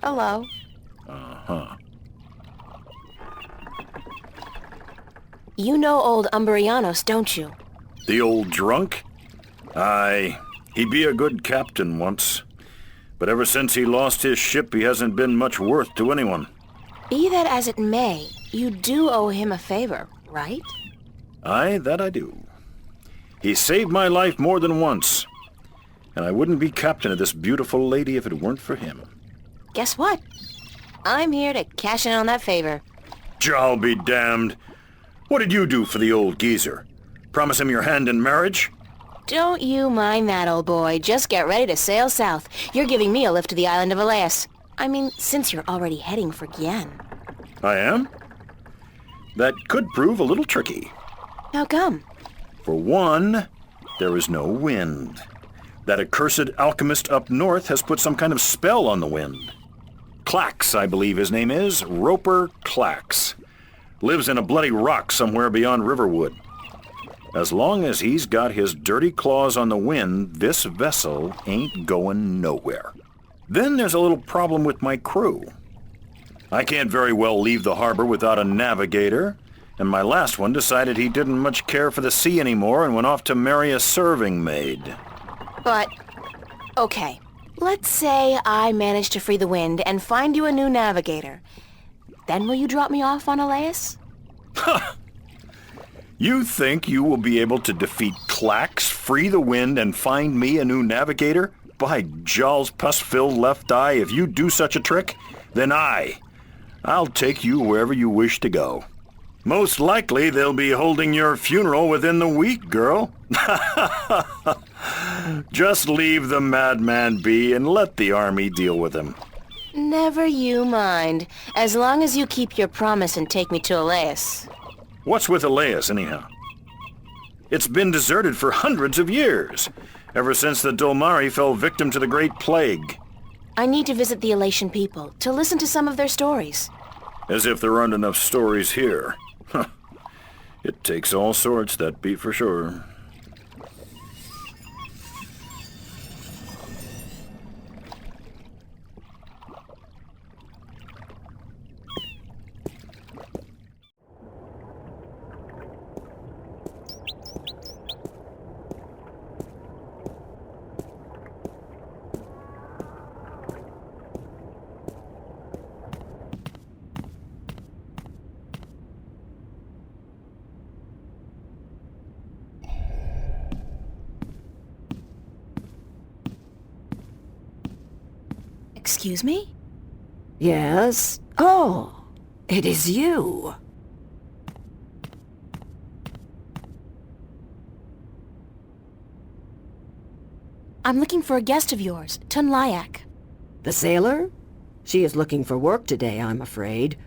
Hello. Uh-huh. You know old Umbrianos, don't you? The old drunk? Aye, he be a good captain once. But ever since he lost his ship, he hasn't been much worth to anyone. Be that as it may, you do owe him a favor, right? Aye, that I do. He saved my life more than once. And I wouldn't be captain of this beautiful lady if it weren't for him. Guess what? I'm here to cash in on that favor. I'll be damned. What did you do for the old geezer? Promise him your hand in marriage? Don't you mind that, old boy. Just get ready to sail south. You're giving me a lift to the island of Elias. I mean, since you're already heading for Gien. I am? That could prove a little tricky. How come? For one, there is no wind. That accursed alchemist up north has put some kind of spell on the wind. Clax, I believe his name is, Roper Clax. Lives in a bloody rock somewhere beyond Riverwood. As long as he's got his dirty claws on the wind, this vessel ain't going nowhere. Then there's a little problem with my crew. I can't very well leave the harbor without a navigator, and my last one decided he didn't much care for the sea anymore and went off to marry a serving maid. But, okay. Let's say I manage to free the wind and find you a new navigator. Then will you drop me off on Elias? You think you will be able to defeat Clax, free the wind, and find me a new navigator? By Jaw's pus-filled left eye, if you do such a trick, then I'll take you wherever you wish to go. Most likely they'll be holding your funeral within the week, girl. Just leave the madman be and let the army deal with him. Never you mind, as long as you keep your promise and take me to Elias. What's with Elias, anyhow? It's been deserted for hundreds of years, ever since the Dolmari fell victim to the Great Plague. I need to visit the Elation people, to listen to some of their stories. As if there aren't enough stories here. It takes all sorts, that be for sure. Excuse me? Yes? Oh, it is you. I'm looking for a guest of yours, Tunlayak. The sailor? She is looking for work today, I'm afraid.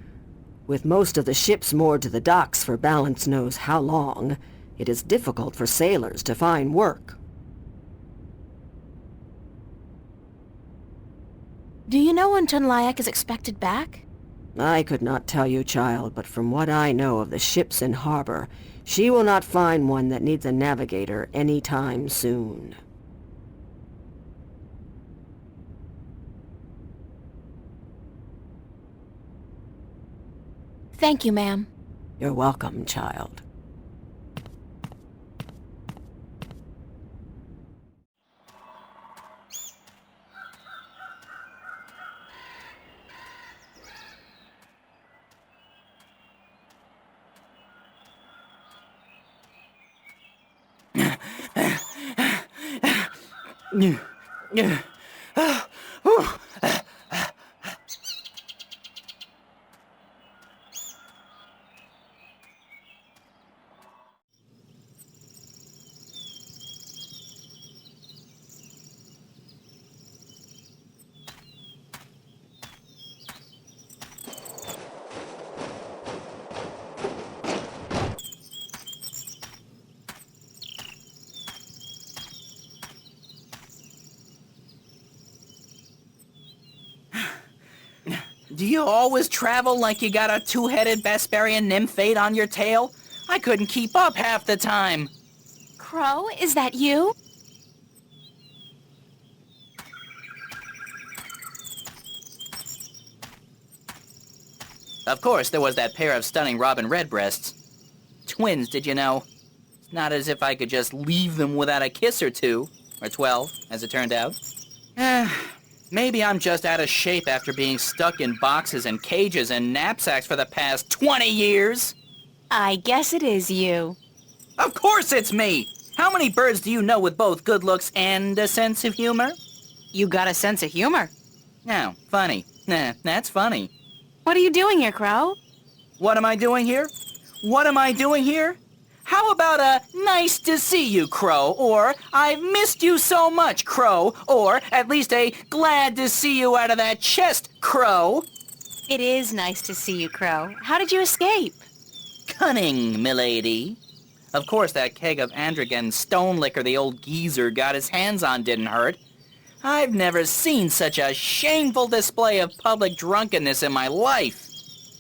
With most of the ships moored to the docks for balance knows how long, it is difficult for sailors to find work. Do you know when Tunlayak is expected back? I could not tell you, child, but from what I know of the ships in harbor, she will not find one that needs a navigator any time soon. Thank you, ma'am. You're welcome, child. Do you always travel like you got a two-headed Vesperian nymphate on your tail? I couldn't keep up half the time. Crow, is that you? Of course, there was that pair of stunning robin redbreasts. Twins, did you know? It's not as if I could just leave them without a kiss or two. Or 12, as it turned out. Maybe I'm just out of shape after being stuck in boxes and cages and knapsacks for the past 20 years. I guess it is you. Of course it's me! How many birds do you know with both good looks and a sense of humor? You got a sense of humor. No, funny. Nah, that's funny. What are you doing here, Crow? What am I doing here? What am I doing here? How about a nice to see you, Crow, or I've missed you so much, Crow, or at least a glad to see you out of that chest, Crow? It is nice to see you, Crow. How did you escape? Cunning, milady. Of course, that keg of Androgen stone liquor the old geezer got his hands on didn't hurt. I've never seen such a shameful display of public drunkenness in my life.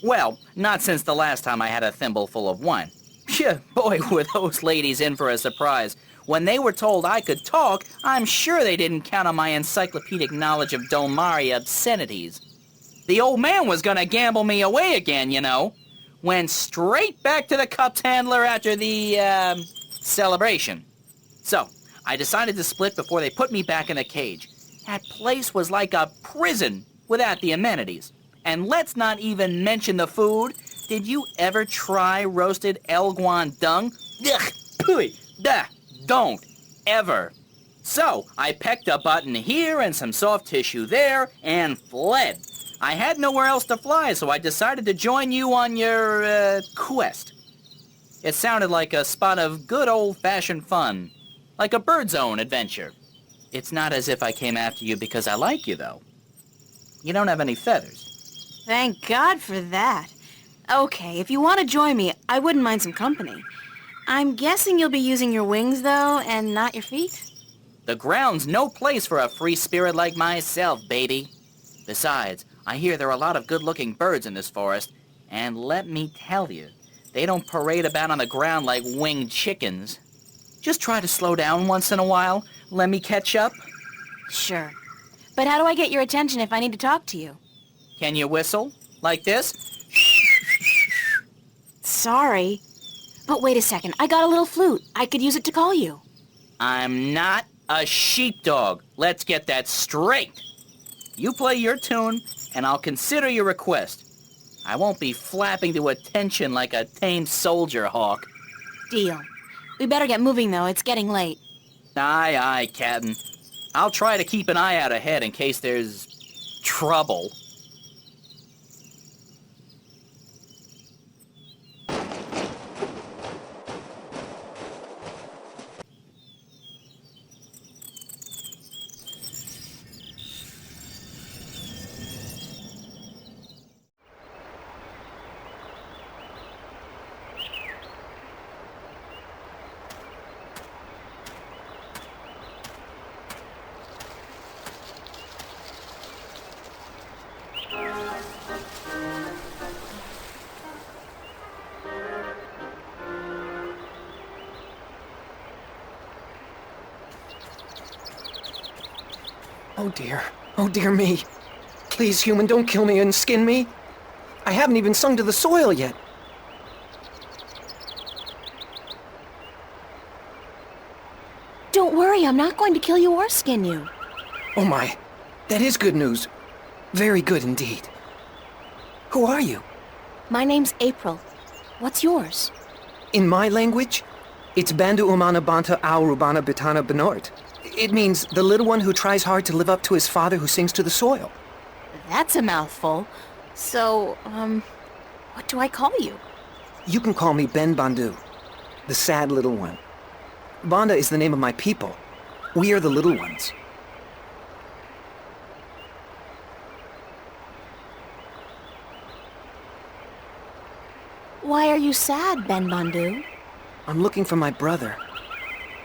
Well, not since the last time I had a thimble full of wine. Phew, boy, were those ladies in for a surprise. When they were told I could talk, I'm sure they didn't count on my encyclopedic knowledge of Domari obscenities. The old man was gonna gamble me away again, you know. Went straight back to the cups handler after the, celebration. So, I decided to split before they put me back in the cage. That place was like a prison without the amenities. And let's not even mention the food. Did you ever try roasted elguan dung? Ugh, pooey, duh, don't, ever. So, I pecked a button here and some soft tissue there and fled. I had nowhere else to fly, so I decided to join you on your, quest. It sounded like a spot of good old-fashioned fun. Like a Bird Zone adventure. It's not as if I came after you because I like you, though. You don't have any feathers. Thank God for that. Okay, if you want to join me, I wouldn't mind some company. I'm guessing you'll be using your wings, though, and not your feet? The ground's no place for a free spirit like myself, baby. Besides, I hear there are a lot of good-looking birds in this forest, and let me tell you, they don't parade about on the ground like winged chickens. Just try to slow down once in a while. Let me catch up. Sure. But how do I get your attention if I need to talk to you? Can you whistle? Like this? Sorry. But wait a second, I got a little flute. I could use it to call you. I'm not a sheepdog. Let's get that straight. You play your tune, and I'll consider your request. I won't be flapping to attention like a tame soldier hawk. Deal. We better get moving, though. It's getting late. Aye, aye, Captain. I'll try to keep an eye out ahead in case there's trouble. Oh dear. Oh dear me. Please, human, don't kill me and skin me. I haven't even sung to the soil yet. Don't worry, I'm not going to kill you or skin you. Oh my. That is good news. Very good indeed. Who are you? My name's April. What's yours? In my language, it's Banda Umana Banta Au Rubana Bitana Benort. It means the little one who tries hard to live up to his father who sings to the soil. That's a mouthful. So, what do I call you? You can call me Ben Bandu, the sad little one. Banda is the name of my people. We are the little ones. Why are you sad, Ben Bandu? I'm looking for my brother.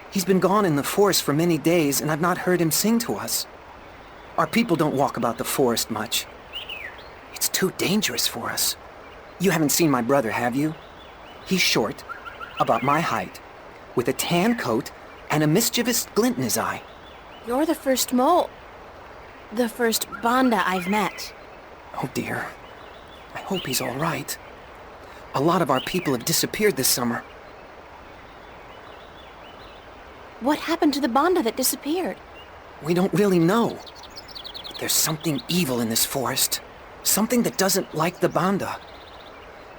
He's been gone in the forest for many days, and I've not heard him sing to us. Our people don't walk about the forest much. It's too dangerous for us. You haven't seen my brother, have you? He's short, about my height, with a tan coat and a mischievous glint in his eye. You're the first the first Banda I've met. Oh dear. I hope he's all right. A lot of our people have disappeared this summer. What happened to the Banda that disappeared? We don't really know. But there's something evil in this forest. Something that doesn't like the Banda.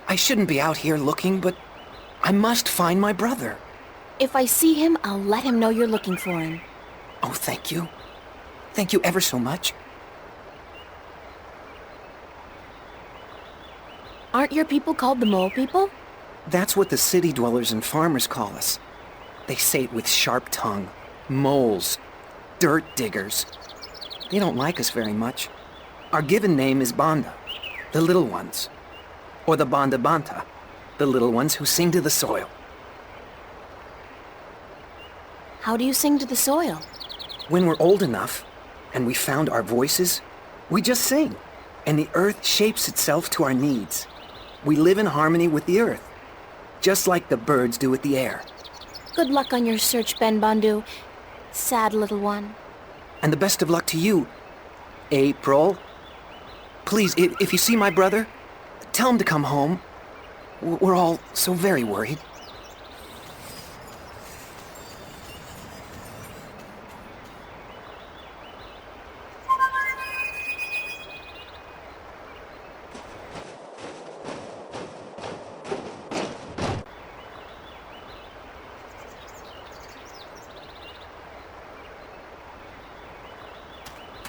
I shouldn't be out here looking, but I must find my brother. If I see him, I'll let him know you're looking for him. Oh, thank you. Thank you ever so much. Aren't your people called the Mole People? That's what the city dwellers and farmers call us. They say it with sharp tongue. Moles. Dirt diggers. They don't like us very much. Our given name is Banda, the little ones. Or the Banda Banta, the little ones who sing to the soil. How do you sing to the soil? When we're old enough, and we found our voices, we just sing, and the earth shapes itself to our needs. We live in harmony with the earth, just like the birds do with the air. Good luck on your search, Ben Bandu. Sad little one. And the best of luck to you, April. Please, if you see my brother, tell him to come home. We're all so very worried.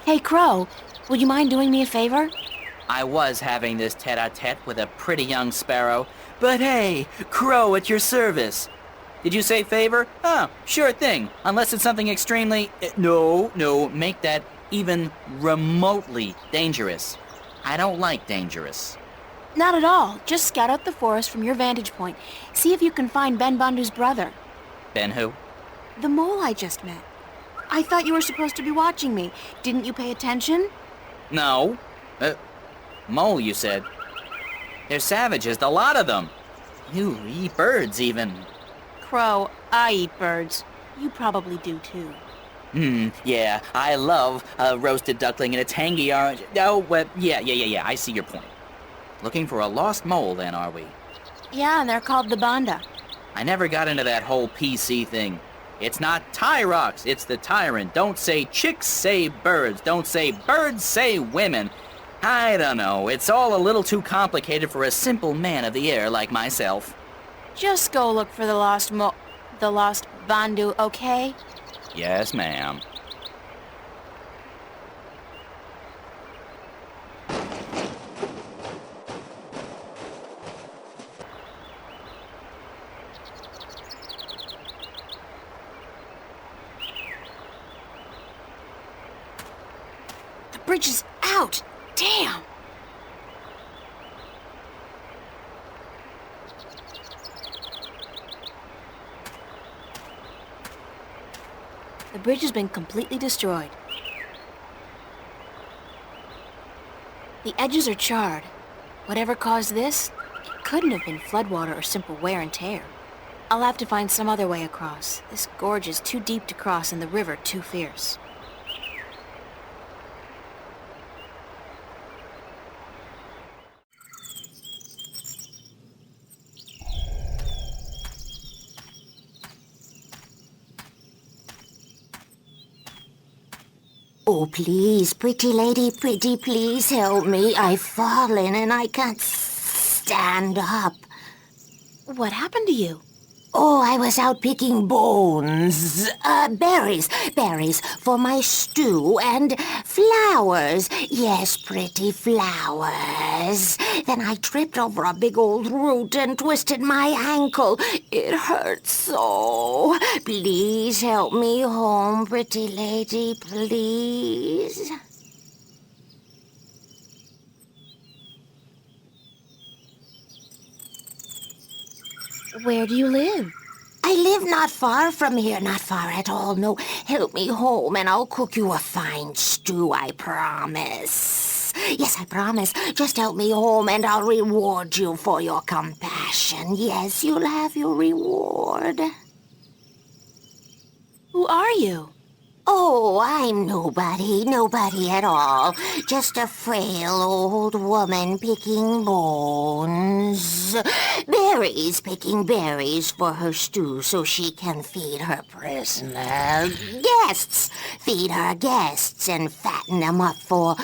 Hey, Crow, would you mind doing me a favor? I was having this tete-a-tete with a pretty young sparrow, but hey, Crow at your service. Did you say favor? Oh, sure thing, unless it's something extremely... No, make that even remotely dangerous. I don't like dangerous. Not at all. Just scout out the forest from your vantage point. See if you can find Ben Bandu's brother. Ben who? The mole I just met. I thought you were supposed to be watching me. Didn't you pay attention? No. Mole, you said. They're savages, the lot of them. You eat birds, even. Crow, I eat birds. You probably do, too. Yeah, I love a roasted duckling and a tangy orange. Oh, well, yeah, I see your point. Looking for a lost mole, then, are we? Yeah, and they're called the Banda. I never got into that whole PC thing. It's not Tyrox, it's the tyrant. Don't say chicks, say birds. Don't say birds, say women. I don't know, it's all a little too complicated for a simple man of the air like myself. Just go look for the lost Bandu, okay? Yes, ma'am. The bridge is out! Damn! The bridge has been completely destroyed. The edges are charred. Whatever caused this, it couldn't have been floodwater or simple wear and tear. I'll have to find some other way across. This gorge is too deep to cross and the river too fierce. Oh, please, pretty lady, pretty, please help me. I've fallen and I can't stand up. What happened to you? Oh, I was out picking bones. Berries for my stew and flowers. Yes, pretty flowers. Then I tripped over a big old root and twisted my ankle. It hurts so. Please help me home, pretty lady, please. Where do you live? I live not far from here, not far at all. No, help me home and I'll cook you a fine stew, I promise. Yes, I promise. Just help me home and I'll reward you for your compassion. Yes, you'll have your reward. Who are you? Oh, I'm nobody at all. Just a frail old woman picking bones. Berries, picking berries for her stew so she can feed her prisoner. Guests! Feed her guests and fatten them up for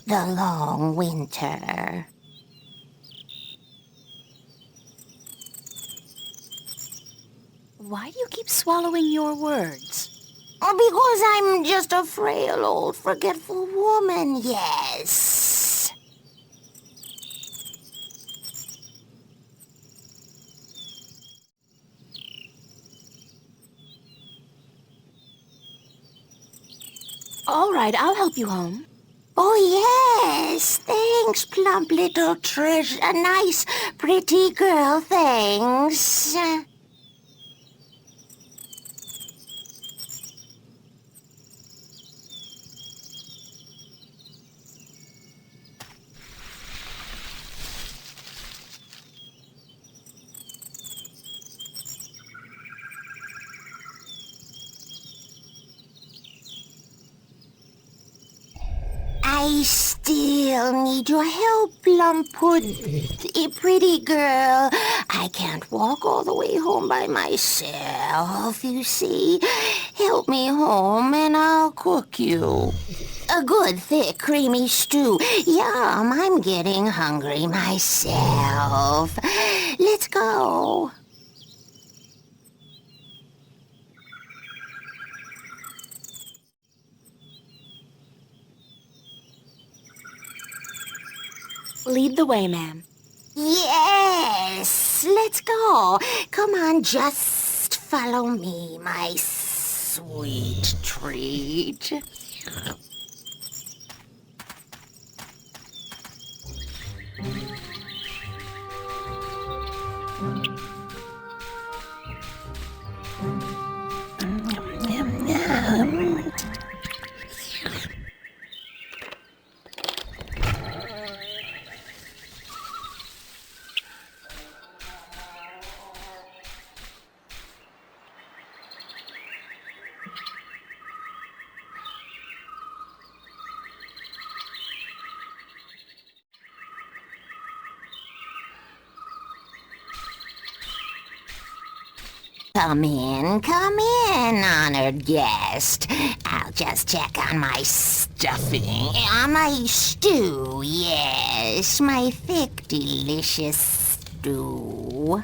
the long winter. Why do you keep swallowing your words? Because I'm just a frail old forgetful woman, yes. All right, I'll help you home. Oh, yes. Thanks, plump little treasure. A nice, pretty girl, thanks. I still need your help, Plumpwood. Pretty girl. I can't walk all the way home by myself, you see. Help me home and I'll cook you. A good, thick, creamy stew. Yum, I'm getting hungry myself. Let's go. Lead the way, ma'am. Yes, let's go. Come on, just follow me, my sweet treat. Come in, honored guest. I'll just check on my stuffing. On my stew, yes. My thick, delicious stew.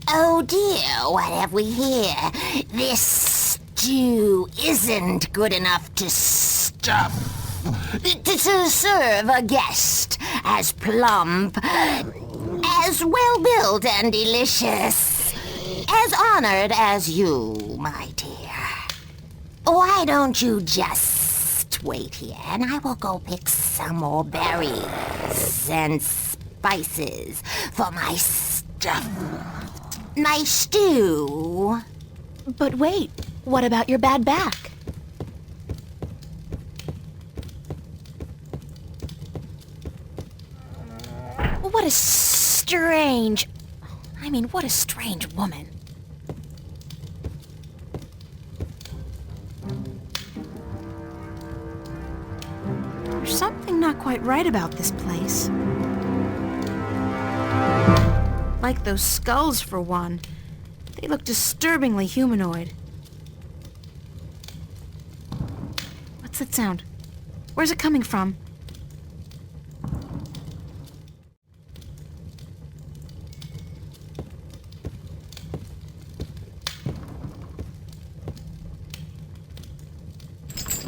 Oh dear, what have we here? This stew isn't good enough to stuff. To serve a guest as plump, as well-built and delicious, as honored as you, my dear. Why don't you just wait here, and I will go pick some more berries and spices for my stuff, my stew. But wait, what about your bad back? What a strange woman. There's something not quite right about this place. Like those skulls, for one. They look disturbingly humanoid. What's that sound? Where's it coming from?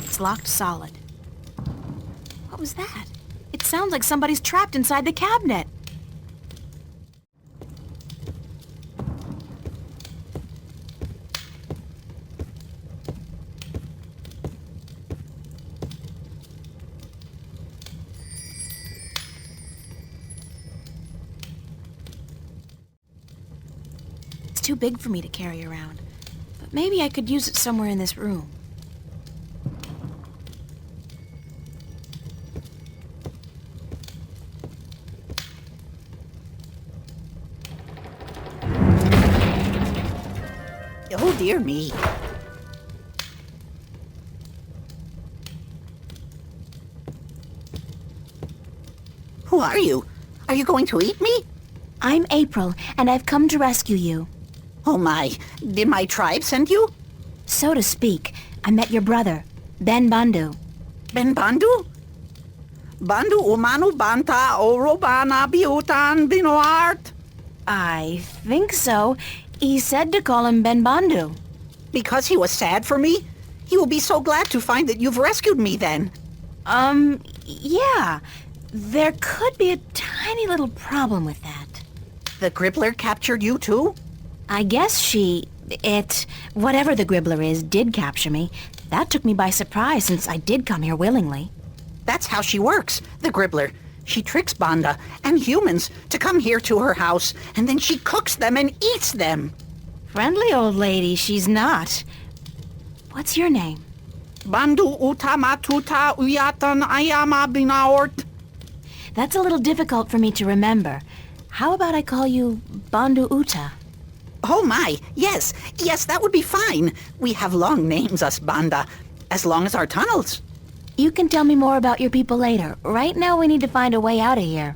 It's locked solid. What was that? It sounds like somebody's trapped inside the cabinet. It's too big for me to carry around, but maybe I could use it somewhere in this room. dear me. Who are you? Are you going to eat me? I'm April, and I've come to rescue you. Oh my, did my tribe send you? So to speak, I met your brother, Ben Bandu. Ben Bandu? Bandu umanu banta orobana biutan binoart? I think so. He said to call him Ben Bandu. Because he was sad for me? He will be so glad to find that you've rescued me then. Yeah. There could be a tiny little problem with that. The Gribbler captured you too? I guess whatever the Gribbler is, did capture me. That took me by surprise since I did come here willingly. That's how she works, the Gribbler. She tricks Banda and humans to come here to her house, and then she cooks them and eats them. Friendly old lady, she's not. What's your name? Bandu utamatuta uyatan ayama binaort. That's a little difficult for me to remember. How about I call you Bandu Uta? Oh my, yes, that would be fine. We have long names, us Banda, as long as our tunnels. You can tell me more about your people later. Right now we need to find a way out of here.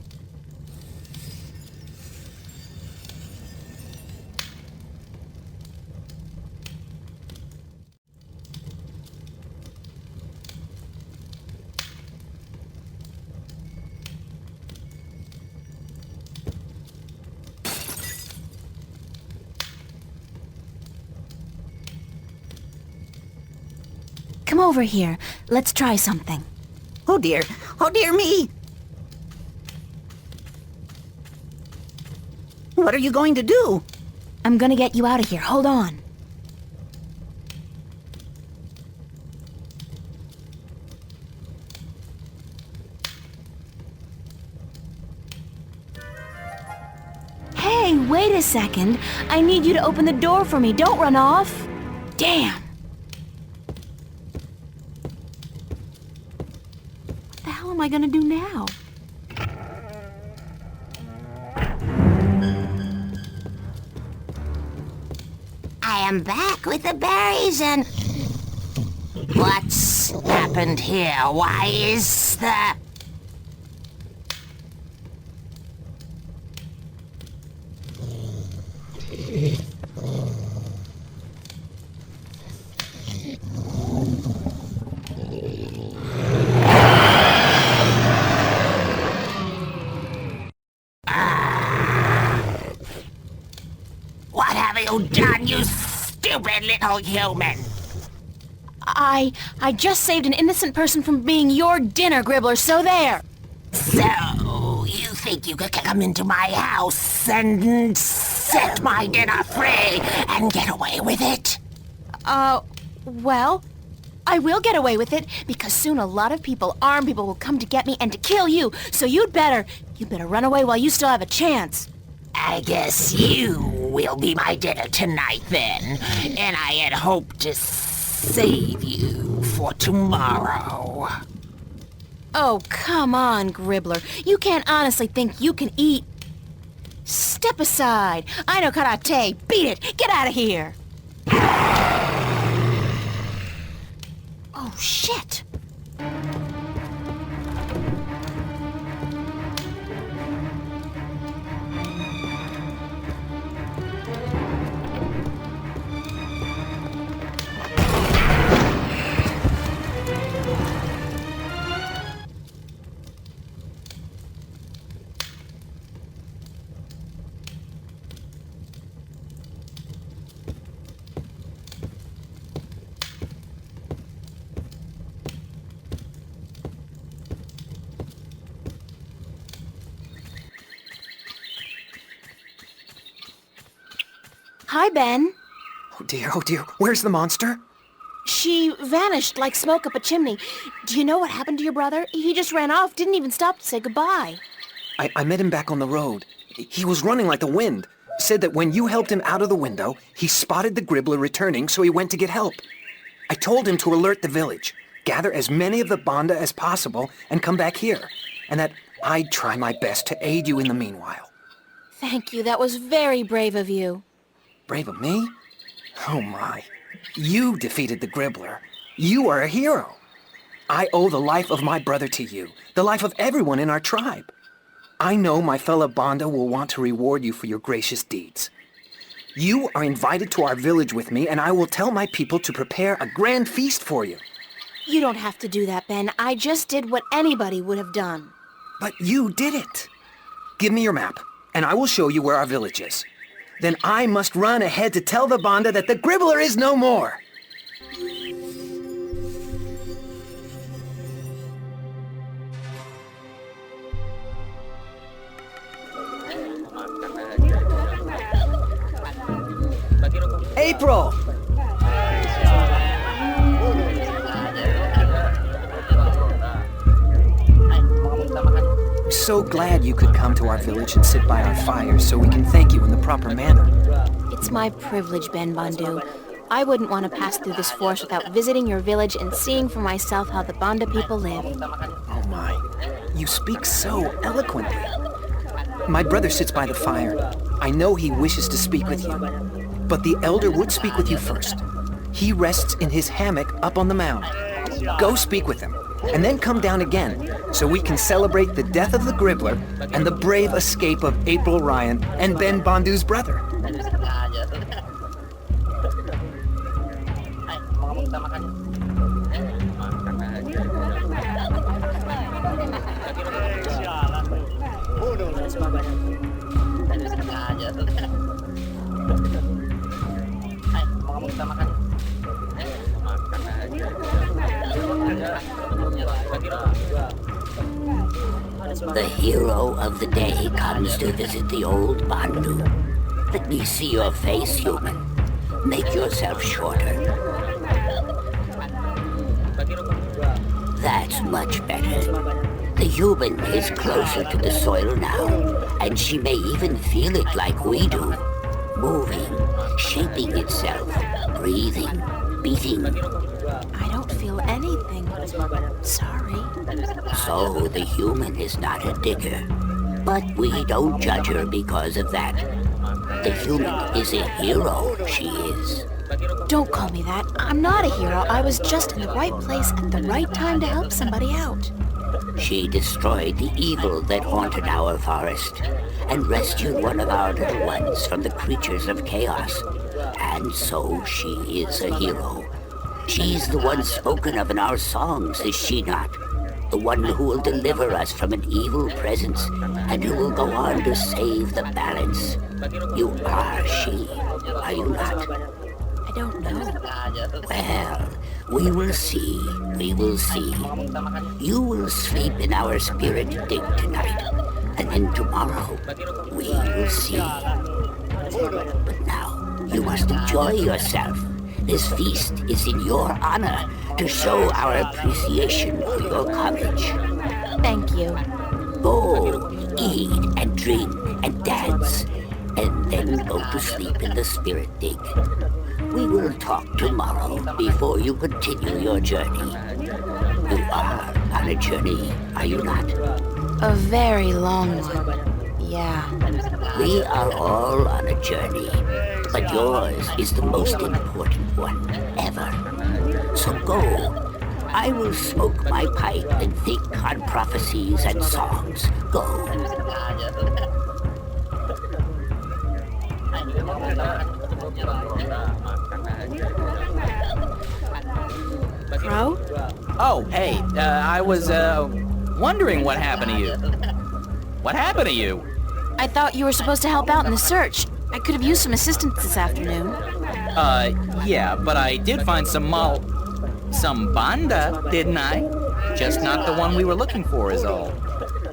Come over here. Let's try something. Oh dear me. What are you going to do? I'm gonna get you out of here. Hold on. Hey, wait a second. I need you to open the door for me. Don't run off. Damn. What am I gonna do now? I am back with the berries and... What's happened here? Why is the... What have you done, you stupid little human? I just saved an innocent person from being your dinner, Gribbler, so there! So, you think you could come into my house and set my dinner free and get away with it? Well, I will get away with it, because soon a lot of people, armed people, will come to get me and to kill you, so you'd better run away while you still have a chance. I guess you will be my dinner tonight then, and I had hoped to save you for tomorrow. Oh, come on, Gribbler. You can't honestly think you can eat... Step aside. I know karate. Beat it. Get out of here. Oh, shit. Hi, Ben. Oh dear, where's the monster? She vanished like smoke up a chimney. Do you know what happened to your brother? He just ran off, didn't even stop to say goodbye. I met him back on the road. He was running like the wind. Said that when you helped him out of the window, he spotted the Gribbler returning, so he went to get help. I told him to alert the village, gather as many of the Banda as possible, and come back here, and that I'd try my best to aid you in the meanwhile. Thank you, that was very brave of you. Brave of me? Oh my. You defeated the Gribbler. You are a hero. I owe the life of my brother to you, the life of everyone in our tribe. I know my fellow Banda will want to reward you for your gracious deeds. You are invited to our village with me, and I will tell my people to prepare a grand feast for you. You don't have to do that, Ben. I just did what anybody would have done. But you did it. Give me your map, and I will show you where our village is. Then I must run ahead to tell the Banda that the Gribbler is no more. April! So glad you could come to our village and sit by our fire so we can thank you in the proper manner. It's my privilege, Ben Bandu. I wouldn't want to pass through this forest without visiting your village and seeing for myself how the Banda people live. Oh my, you speak so eloquently. My brother sits by the fire. I know he wishes to speak with you. But the elder would speak with you first. He rests in his hammock up on the mound. Go speak with him, and then come down again, so we can celebrate the death of the Gribbler and the brave escape of April Ryan and Ben Bandu's brother. The hero of the day comes to visit the old Bandu. Let me see your face, human. Make yourself shorter. That's much better. The human is closer to the soil now, and she may even feel it like we do. Moving, shaping itself, breathing, beating. I don't feel anything. Sorry. So the human is not a digger. But we don't judge her because of that. The human is a hero, she is. Don't call me that. I'm not a hero. I was just in the right place at the right time to help somebody out. She destroyed the evil that haunted our forest and rescued one of our little ones from the creatures of chaos. And so she is a hero. She's the one spoken of in our songs, is she not? The one who will deliver us from an evil presence and who will go on to save the balance. You are she, are you not? I don't know. Well, we will see, we will see. You will sleep in our spirit dig tonight, and then tomorrow we will see. But now, you must enjoy yourself. This feast is in your honor to show our appreciation for your courage. Thank you. Go, eat and drink and dance, and then go to sleep in the spirit dig. We will talk tomorrow before you continue your journey. You are on a journey, are you not? A very long one. Yeah. We are all on a journey, but yours is the most important one ever. So go. I will smoke my pipe and think on prophecies and songs. Go. Crow? Oh, hey, I was, wondering what happened to you. What happened to you? I thought you were supposed to help out in the search. I could have used some assistance this afternoon. Yeah, but I did find some Banda, didn't I? Just not the one we were looking for is all.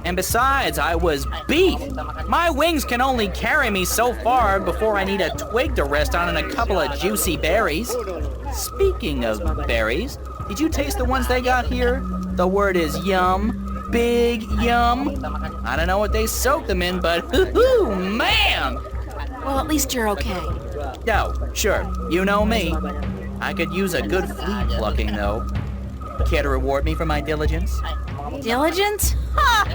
And besides, I was beat. My wings can only carry me so far before I need a twig to rest on and a couple of juicy berries. Speaking of berries, did you taste the ones they got here? The word is yum. Big yum. I don't know what they soak them in, but hoo-hoo, man! Well, at least you're okay. Oh, sure. You know me. I could use a good flea plucking, though. Care to reward me for my diligence? Diligence? Ha!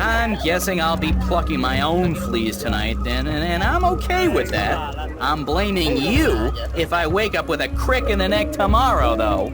I'm guessing I'll be plucking my own fleas tonight then, and I'm okay with that. I'm blaming you if I wake up with a crick in the neck tomorrow, though.